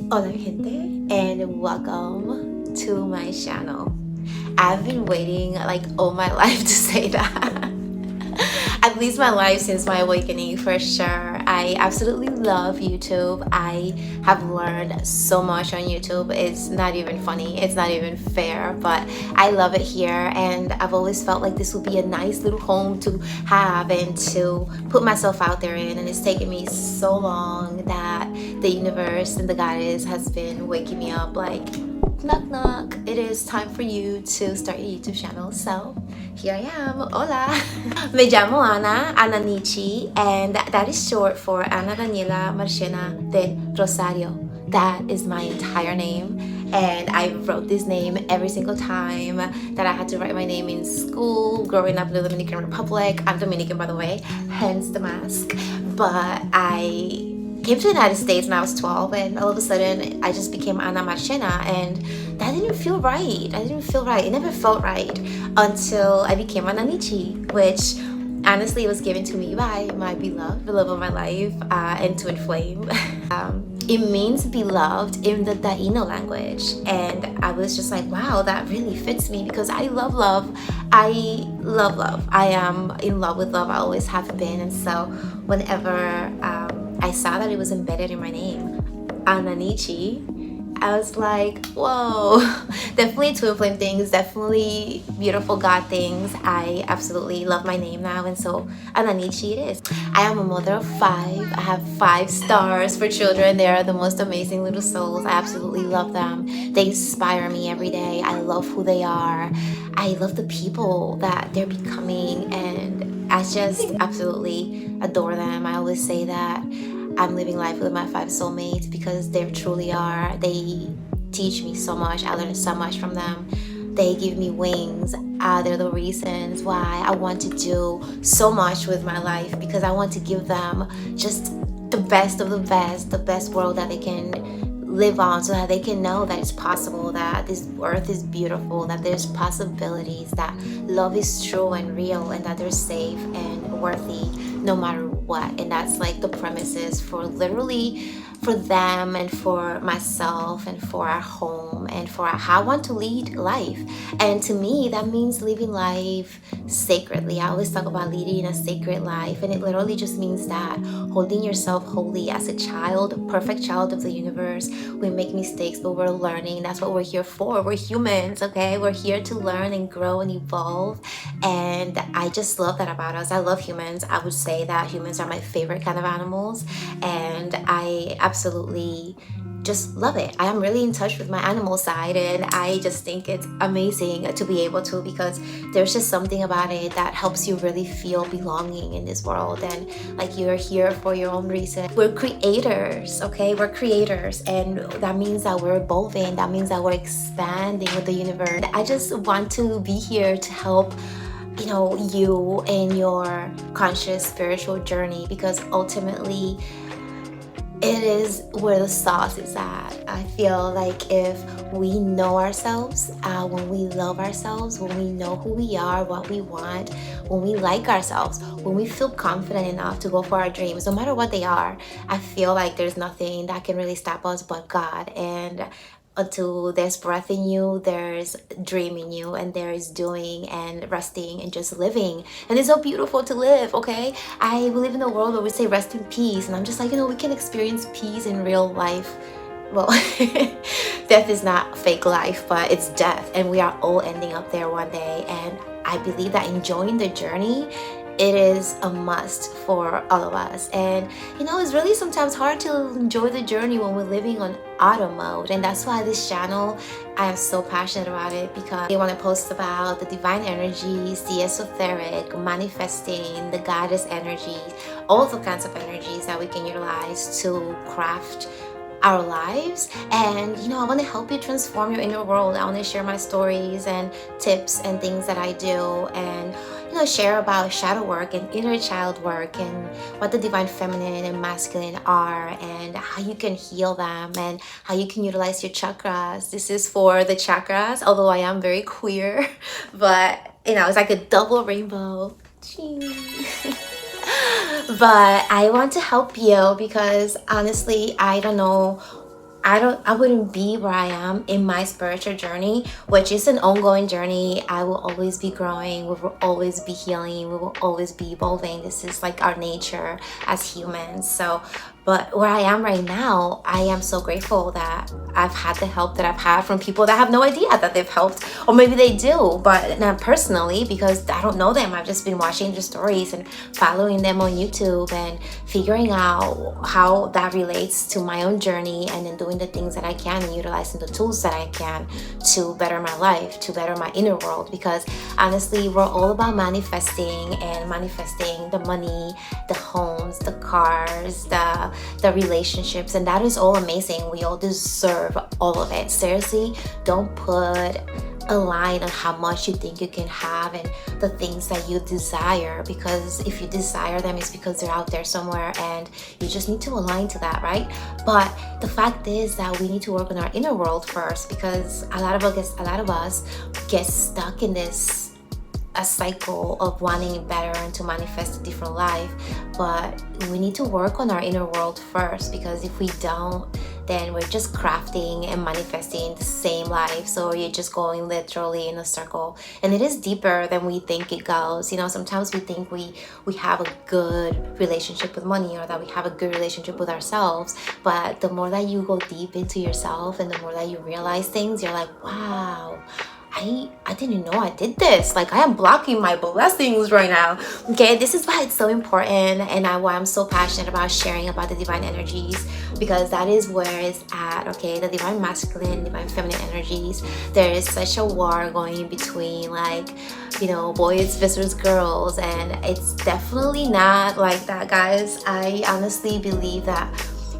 Hola gente, and welcome to my channel. I've been waiting like all my life to say that. At least my life since my awakening, for sure. I absolutely love YouTube. I have learned so much on YouTube. It's not even funny, it's not even fair, but I love it here. And I've always felt like this would be a nice little home to have and to put myself out there in. And it's taken me so long that the universe and the goddess has been waking me up like, knock knock, it is time for you to start your YouTube channel. So here I am. Hola. Me llamo Ananichi, and that is short for Ana Daniela Marchena de Rosario. That is my entire name, and I wrote this name every single time that I had to write my name in school growing up in the Dominican Republic. I'm Dominican, by the way, hence the mask. But I came to the United States when I was 12, and all of a sudden I just became Ana Marchena, and that didn't feel right. I didn't feel right. It never felt right until I became Ananichi, which honestly was given to me by my beloved, the love of my life, and Twin Flame. It means beloved in the Taino language, and I was just like, wow, that really fits me because I love love. I love love. I am in love with love. I always have been, and so whenever I saw that it was embedded in my name, Ananichi, I was like, whoa. Definitely twin flame things, definitely beautiful God things. I absolutely love my name now, and so Ananichi it is. I am a mother of 5. I have 5 stars for children. They are the most amazing little souls. I absolutely love them. They inspire me every day. I love who they are. I love the people that they're becoming, and I just absolutely adore them. I always say that I'm living life with my 5 soulmates because they truly are. They teach me so much. I learn so much from them. They give me wings. They're the reasons why I want to do so much with my life, because I want to give them just the best of the best world that they can live on, so that they can know that it's possible, that this earth is beautiful, that there's possibilities, that love is true and real, and that they're safe and worthy no matter what. And that's like the premises for literally for them and for myself and for our home and for how I want to lead life. And to me, that means living life sacredly. I always talk about leading a sacred life, and it literally just means that holding yourself holy as a child, perfect child of the universe. We make mistakes, but we're learning. That's what we're here for. We're humans, okay? We're here to learn and grow and evolve. And I just love that about us. I love humans. I would say that humans are my favorite kind of animals, and I absolutely just love it. I am really in touch with my animal side, and I just think it's amazing to be able to, because there's just something about it that helps you really feel belonging in this world, and like you're here for your own reason. We're creators, okay? We're creators, and that means that we're evolving. That means that we're expanding with the universe. I just want to be here to help you in your conscious spiritual journey, because ultimately it is where the sauce is at. I feel like if we know ourselves, when we love ourselves, when we know who we are, what we want, when we like ourselves, when we feel confident enough to go for our dreams, no matter what they are, I feel like there's nothing that can really stop us but God. And until there's breath in you, there's dream in you, and there is doing and resting and just living. And it's so beautiful to live, okay? We live in a world where we say rest in peace, and I'm just like, we can experience peace in real life. Well, death is not fake life, but it's death, and we are all ending up there one day. And I believe that enjoying the journey, it is a must for all of us. And it's really sometimes hard to enjoy the journey when we're living on auto mode. And that's why this channel, I am so passionate about it, because I want to post about the divine energies, the esoteric, manifesting, the goddess energies, all the kinds of energies that we can utilize to craft our lives. And I want to help you transform your inner world. I want to share my stories and tips and things that I do, and share about shadow work and inner child work, and what the divine feminine and masculine are, and how you can heal them, and how you can utilize your chakras. This is for the chakras, although I am very queer, but it's like a double rainbow. But I want to help you, because honestly, I don't know I wouldn't be where I am in my spiritual journey, which is an ongoing journey. I will always be growing, we will always be healing, we will always be evolving. This is like our nature as humans. So but where I am right now, I am so grateful that I've had the help that I've had from people that have no idea that they've helped, or maybe they do, but not personally, because I don't know them. I've just been watching their stories and following them on YouTube and figuring out how that relates to my own journey, and then doing the things that I can and utilizing the tools that I can to better my life, to better my inner world. Because honestly, we're all about manifesting, and manifesting the money, the homes, the cars, the relationships, and that is all amazing. We all deserve all of it. Seriously, don't put a line on how much you think you can have and the things that you desire, because if you desire them, it's because they're out there somewhere, and you just need to align to that, right? But the fact is that we need to work on our inner world first, because a lot of us get stuck in this a cycle of wanting it better and to manifest a different life. But we need to work on our inner world first, because if we don't, then we're just crafting and manifesting the same life. So you're just going literally in a circle, and it is deeper than we think it goes. You know, sometimes we think we have a good relationship with money, or that we have a good relationship with ourselves, but the more that you go deep into yourself and the more that you realize things, you're like, wow, I didn't know I did this. Like, I am blocking my blessings right now. Okay, this is why it's so important, and why I'm so passionate about sharing about the divine energies, because that is where it's at. Okay, the divine masculine, divine feminine energies. There is such a war going in between, like, you know, boys versus girls, and it's definitely not like that, guys. I honestly believe that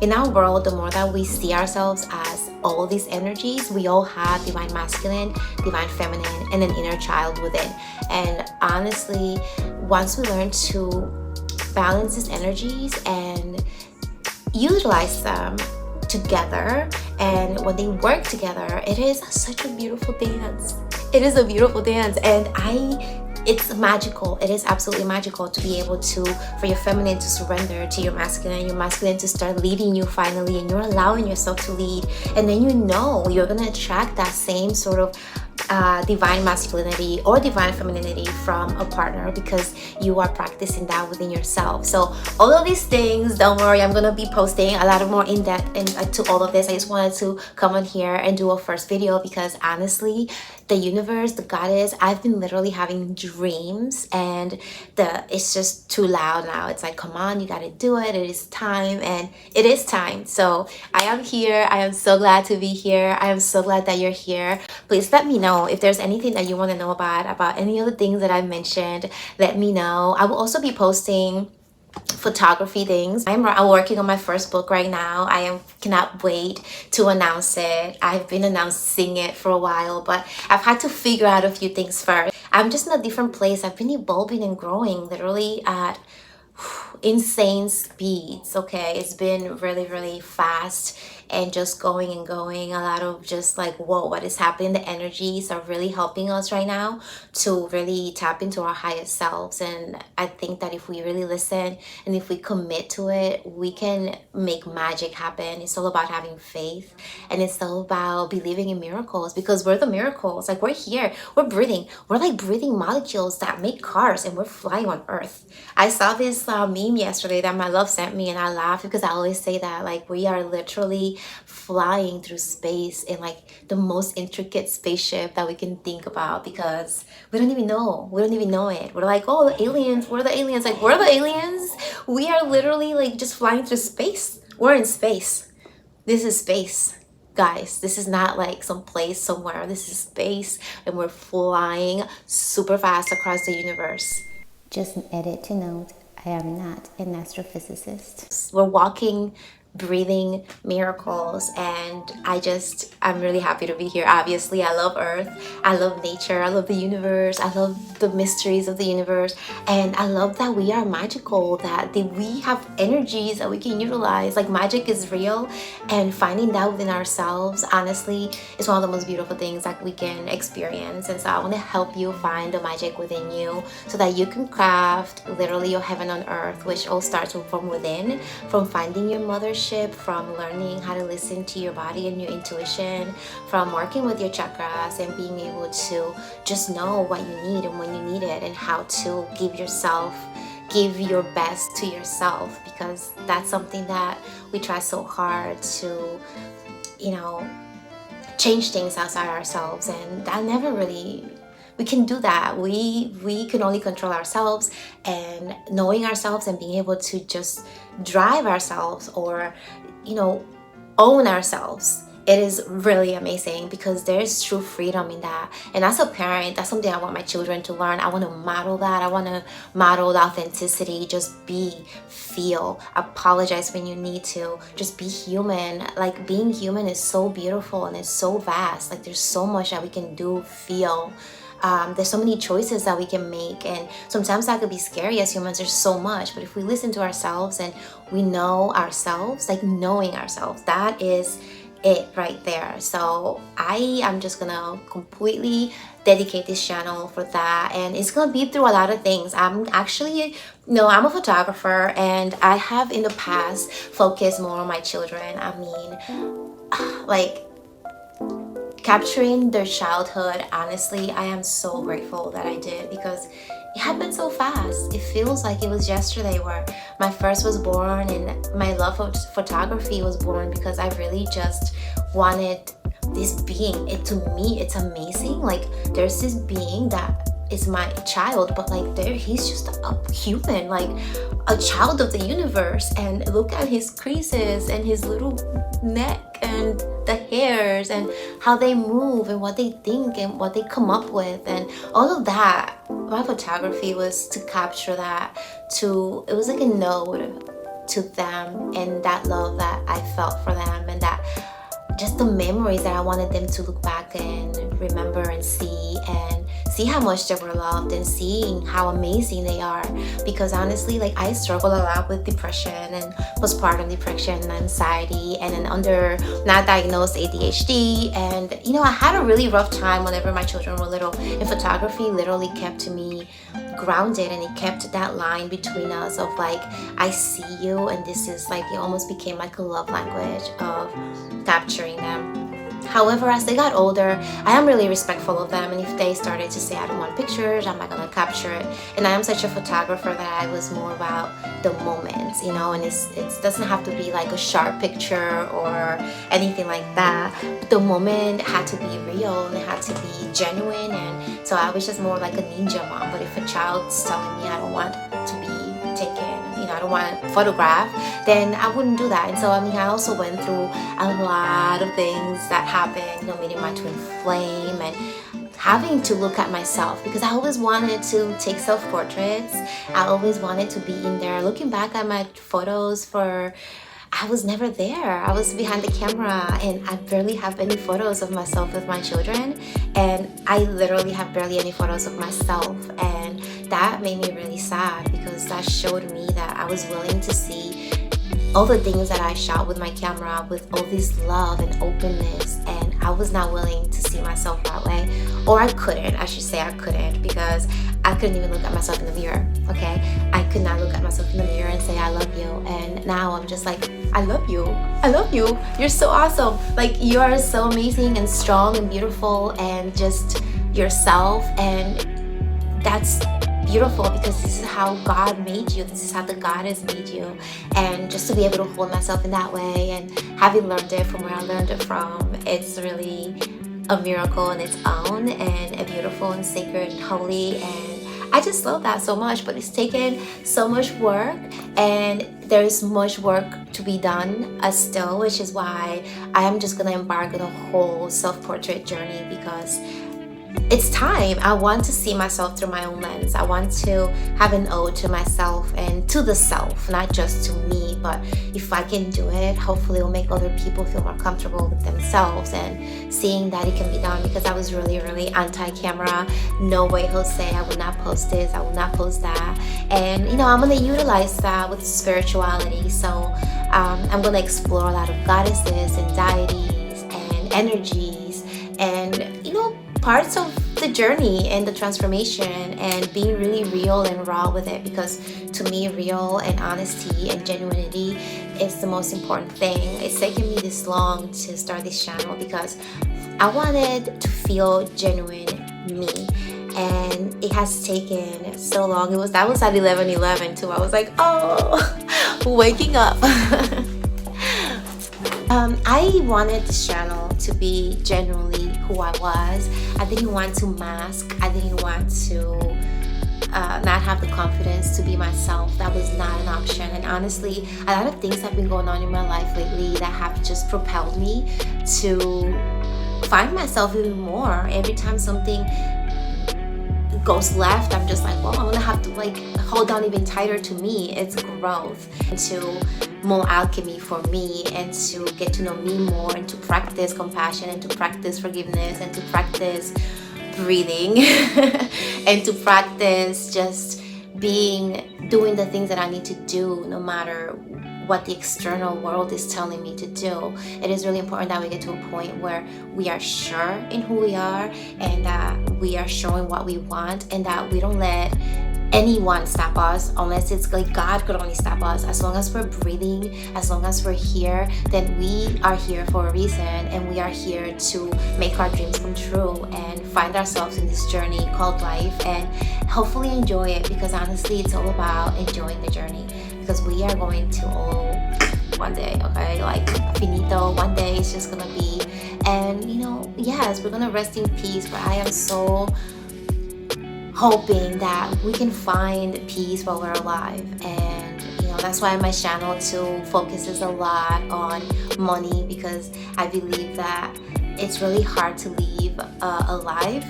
in our world, the more that we see ourselves as all these energies, we all have divine masculine, divine feminine, and an inner child within. And honestly, once we learn to balance these energies and utilize them together, and when they work together, it is such a beautiful dance. It is a beautiful dance, and it's magical. It is absolutely magical to be able to, for your feminine to surrender to your masculine to start leading you finally, and you're allowing yourself to lead. And then you know you're gonna attract that same sort of divine masculinity or divine femininity from a partner, because you are practicing that within yourself. So all of these things, don't worry, I'm gonna be posting a lot of more in-depth into all of this. I just wanted to come on here and do a first video, because honestly, the universe, the goddess, I've been literally having dreams, and it's just too loud now. It's like, come on, you gotta do it. It is time, and it is time. So I am here. I am so glad to be here. I am so glad that you're here. Please let me know if there's anything that you want to know about any of the things that I mentioned. Let me know. I will also be posting photography things. I'm working on my first book right now. Cannot wait to announce it. I've been announcing it for a while, but I've had to figure out a few things first. I'm just in a different place. I've been evolving and growing literally at insane speeds. Okay, it's been really, really fast, and just going and going. A lot of just like, whoa, what is happening? The energies are really helping us right now to really tap into our highest selves. And I think that if we really listen and if we commit to it, we can make magic happen. It's all about having faith, and it's all about believing in miracles, because we're the miracles. Like, we're here, we're breathing, we're like breathing molecules that make cars, and we're flying on Earth. I saw this meme yesterday that my love sent me, and I laughed, because I always say that, like, we are literally flying through space in like the most intricate spaceship that we can think about, because we don't even know it. We're like, oh, the aliens, we're the aliens. Like, we're the aliens. We are literally like just flying through space. We're in space. This is space, guys. This is not like some place somewhere. This is space, and we're flying super fast across the universe. Just an edit to note, I am not an astrophysicist. We're walking, breathing miracles, and I'm really happy to be here. Obviously, I love Earth, I love nature, I love the universe, I love the mysteries of the universe, and I love that we are magical, that we have energies that we can utilize. Like, magic is real, and finding that within ourselves, honestly, is one of the most beautiful things that we can experience. And so I want to help you find the magic within you, so that you can craft literally your heaven on earth, which all starts from within, from finding your mother's leadership, from learning how to listen to your body and your intuition, from working with your chakras and being able to just know what you need and when you need it, and how to give your best to yourself, because that's something that we try so hard to, change things outside ourselves, and that never really, we can do that. We can only control ourselves, and knowing ourselves and being able to just drive ourselves, or own ourselves, it is really amazing, because there's true freedom in that. And as a parent, that's something I want my children to learn. I want to model that. I want to model the authenticity. Just feel, apologize when you need to, just be human. Like, being human is so beautiful and it's so vast. Like, there's so much that we can do, feel. There's so many choices that we can make, and sometimes that could be scary. As humans, there's so much, but if we listen to ourselves and we know ourselves, like knowing ourselves, that is it right there. So I am just gonna completely dedicate this channel for that, and it's gonna be through a lot of things. I'm actually, I'm a photographer, and I have in the past focused more on my children. I mean, like, capturing their childhood, honestly, I am so grateful that I did, because it happened so fast. It feels like it was yesterday where my first was born, and my love of photography was born, because I really just wanted this being. To me, it's amazing. Like, there's this being that is my child, but like, he's just a human, like a child of the universe. And look at his creases and his little neck and the hairs and how they move and what they think and what they come up with and all of that. My photography was to capture that, it was like a node to them, and that love that I felt for them, and that just the memories that I wanted them to look back and remember and see how much they were loved, and seeing how amazing they are. Because honestly, like, I struggle a lot with depression and postpartum depression and anxiety, and an not diagnosed ADHD, and I had a really rough time whenever my children were little, and photography literally kept me grounded, and it kept that line between us of like, I see you, and this is like, it almost became like a love language of capturing them. However, as they got older, I am really respectful of them, and if they started to say I don't want pictures, I'm not gonna capture it. And I am such a photographer that I was more about the moments, and it doesn't have to be like a sharp picture or anything like that. But the moment had to be real, and it had to be genuine, and so I was just more like a ninja mom. But if a child's telling me I don't want to be taken, I don't want to photograph, then I wouldn't do that. And so, I also went through a lot of things that happened, meeting my twin flame, and having to look at myself, because I always wanted to take self-portraits. I always wanted to be in there. Looking back at my photos, I was never there. I was behind the camera, and I barely have any photos of myself with my children, and I literally have barely any photos of myself. And that made me really sad, because that showed me that I was willing to see all the things that I shot with my camera with all this love and openness, and I was not willing to see myself that way. Or I should say I couldn't, because I couldn't even look at myself in the mirror, okay? I could not look at myself in the mirror and say I love you. And now I'm just like, I love you. I love you. You're so awesome. Like, you are so amazing and strong and beautiful and just yourself. And that's beautiful, because this is how God made you. This is how the Goddess made you. And just to be able to hold myself in that way, and having learned it from where I learned it from, it's really a miracle in its own, and a beautiful and sacred and holy, and I just love that so much. But it's taken so much work, and there's much work to be done still, which is why I am just gonna embark on a whole self-portrait journey, because it's time. I want to see myself through my own lens. I want to have an ode to myself and to the self, not just to me. But if I can do it, hopefully it will make other people feel more comfortable with themselves, and seeing that it can be done. Because I was really, really anti-camera. No way, Jose, I will not post this, I will not post that. And I'm gonna utilize that with spirituality. So I'm gonna explore a lot of goddesses and deities and energies, and parts of the journey and the transformation and being really real and raw with it, because to me real and honesty and genuinity is the most important thing. It's taken me this long to start this channel because I wanted to feel genuine me, and it has taken so long. That was at 11:11 too. I was like, oh, waking up. I wanted this channel to be genuinely who I was. I didn't want to mask. I didn't want to not have the confidence to be myself. That was not an option. And honestly, a lot of things have been going on in my life lately that have just propelled me to find myself even more. Every time something goes left, I'm just like, well, I'm gonna have to like hold on even tighter to me. It's growth, and to more alchemy for me, and to get to know me more, and to practice compassion, and to practice forgiveness, and to practice breathing and to practice just doing the things that I need to do no matter what the external world is telling me to do. It is really important that we get to a point where we are sure in who we are, and that we are showing what we want, and that we don't let anyone stop us, unless it's like God could only stop us. As long as we're breathing, as long as we're here, then we are here for a reason, and we are here to make our dreams come true and find ourselves in this journey called life, and hopefully enjoy it, because honestly it's all about enjoying the journey, because we are going to all one day, okay, like finito, one day it's just gonna be. And yes, we're gonna rest in peace, but I am so hoping that we can find peace while we're alive. And that's why my channel too focuses a lot on money, because I believe that it's really hard to live alive,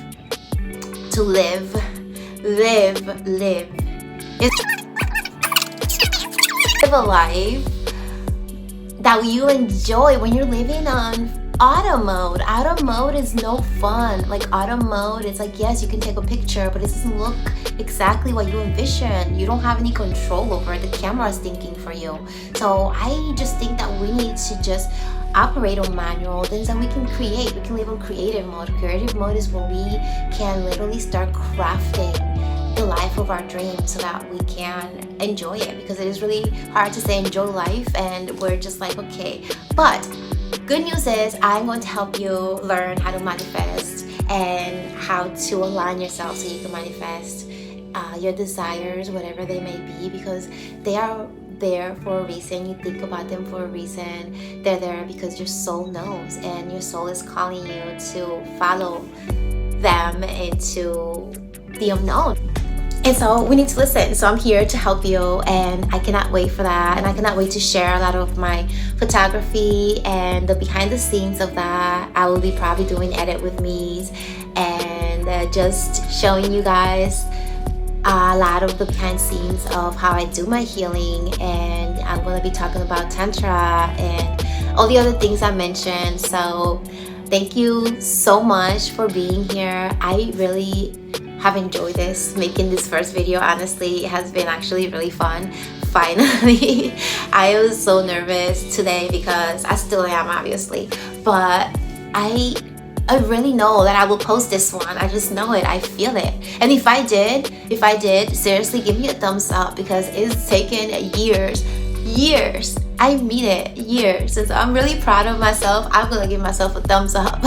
to live. It's live a life that you enjoy. When you're living on auto mode. Auto mode is no fun. Like auto mode, it's like, yes, you can take a picture, but it doesn't look exactly what you envision. You don't have any control over it. The camera is thinking for you. So I just think that we need to just operate on manual, then we can create. We can live on creative mode. Creative mode is where we can literally start crafting the life of our dreams so that we can enjoy it, because it is really hard to say enjoy life and we're just like, okay. But good news is I'm going to help you learn how to manifest and how to align yourself so you can manifest your desires, whatever they may be, because they are there for a reason. You think about them for a reason. They're there because your soul knows, and your soul is calling you to follow them into the unknown. And so we need to listen. So I'm here to help you, and I cannot wait for that. And I cannot wait to share a lot of my photography and the behind the scenes of that. I will be probably doing edit with me's and just showing you guys a lot of the behind the scenes of how I do my healing. And I'm going to be talking about Tantra and all the other things I mentioned. So thank you so much for being here. I really have enjoyed making this first video. Honestly, it has been actually really fun. Finally, I was so nervous today because I still am, obviously, but I really know that I will post this one. I just know it. I feel it. And if I did, seriously, give me a thumbs up, because it's taken years. I mean it, years. And so I'm really proud of myself. I'm gonna give myself a thumbs up.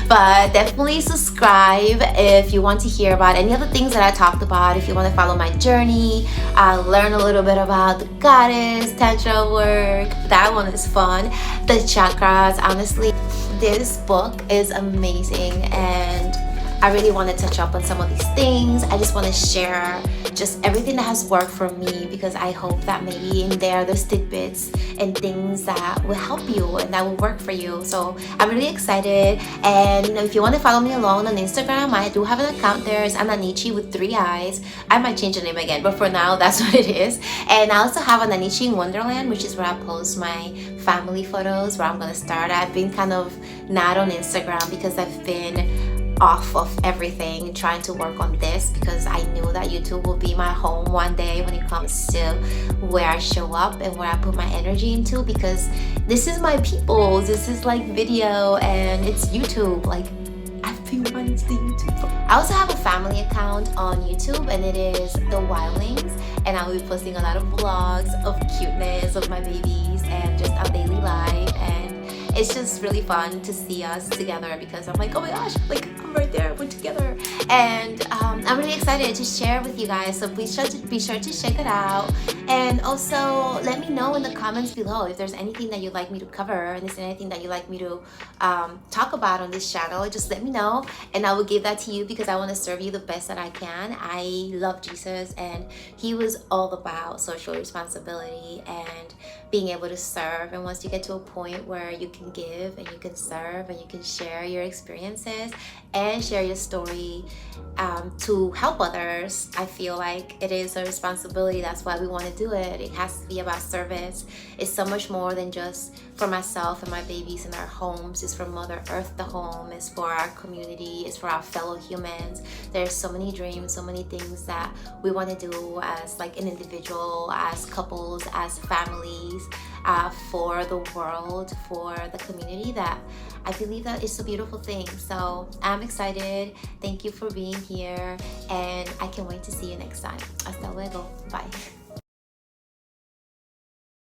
But definitely subscribe if you want to hear about any of the things that I talked about. If you want to follow my journey, learn a little bit about the goddess, tantra work. That one is fun. The chakras. Honestly, this book is amazing, and I really want to touch up on some of these things. I just want to share just everything that has worked for me, because I hope that maybe in there's tidbits and things that will help you and that will work for you. So I'm really excited. And if you want to follow me along on Instagram, I do have an account there. It's Ananichi with 3 eyes. I might change the name again, but for now that's what it is. And I also have Ananichi in Wonderland, which is where I post my family photos, where I'm gonna start. I've been kind of not on Instagram because I've been off of everything, trying to work on this, because I knew that YouTube will be my home one day when it comes to where I show up and where I put my energy into, because this is my people. This is like video and it's YouTube. Like, I've he runs the YouTube. I also have a family account on YouTube, and it is The Wildlings, and I will be posting a lot of vlogs of cuteness of my babies and just our daily life, and it's just really fun to see us together because I'm like, oh my gosh, like I'm right there, we're together, and I'm really excited to share with you guys. So be sure to check it out, and also let me know in the comments below if there's anything that you'd like me to cover, and is there anything that you'd like me to talk about on this channel. Just let me know, and I will give that to you because I want to serve you the best that I can. I love Jesus, and he was all about social responsibility and being able to serve. And once you get to a point where you can give and you can serve and you can share your experiences and share your story to help others, I feel like it is a responsibility. That's why we want to do it. It has to be about service. It's so much more than just for myself and my babies in our homes. It's for Mother Earth, the home. It's for our community. It's for our fellow humans. There's so many dreams, so many things that we want to do as like an individual, as couples, as families, for the world, for the community, that I believe that it's a beautiful thing. So I'm excited. Thank you for being here, and I can't wait to see you next time. Hasta luego. Bye.